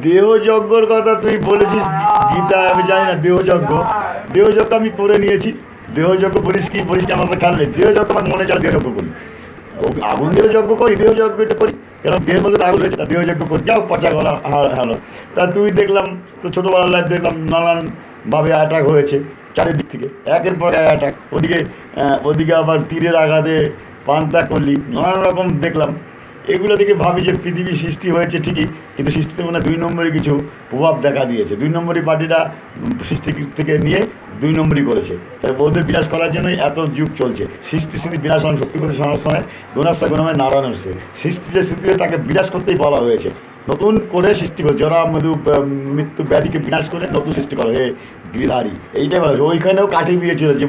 দেহযজ্ঞর কথা তুই বলেছিস, গীতা আমি জানি না। দেহযজ্ঞ আমি করে নিয়েছি। দেহযজ্ঞ বলিস কি আমাদের খেয়াল নেই। দেহযজ্ঞ আমার মনে চায় দেহযজ্ঞ করি, আগুন দিয়ে যজ্ঞ করি, দেহযজ্ঞটা করি, কারণ দেহের মধ্যে তো আগুন রয়েছে, তা দেহযজ্ঞ করি। যাও পচা গলা হলো। তা তুই দেখলাম তো ছোটোবেলার লাইফ দেখলাম নানানভাবে অ্যাটাক হয়েছে চারিদিক থেকে, একের পর এক অ্যাটাক। ওদিকে আবার তীরের আঘাতে প্রাণ ত্যাগ করলি, নানান রকম দেখলাম। এগুলো থেকে ভাবি যে পৃথিবী সৃষ্টি হয়েছে ঠিকই, কিন্তু সৃষ্টিতে মানে 2 নম্বরে কিছু প্রভাব দেখা দিয়েছে। 2 নম্বরই পার্টিটা সৃষ্টি থেকে নিয়ে 2 নম্বরই করেছে, তাই ওদের বিনাশ করার জন্যই এত যুগ চলছে। সৃষ্টি স্থিতি বিনাশ শক্তিপতি সংস্থায় গুণাস্তা গুণময় নারায়ণ হচ্ছে। সৃষ্টি যে স্থিতি তাকে বিনাশ করতেই বলা হয়েছে, নতুন করে সৃষ্টি করে জরা মধু মৃত্যু ব্যাধিকে বিনাশ করে নতুন সৃষ্টি করে হে গিরিধারী, এইটাই বলা হয়েছে। ওইখানেও কাটিয়ে দিয়েছিল যে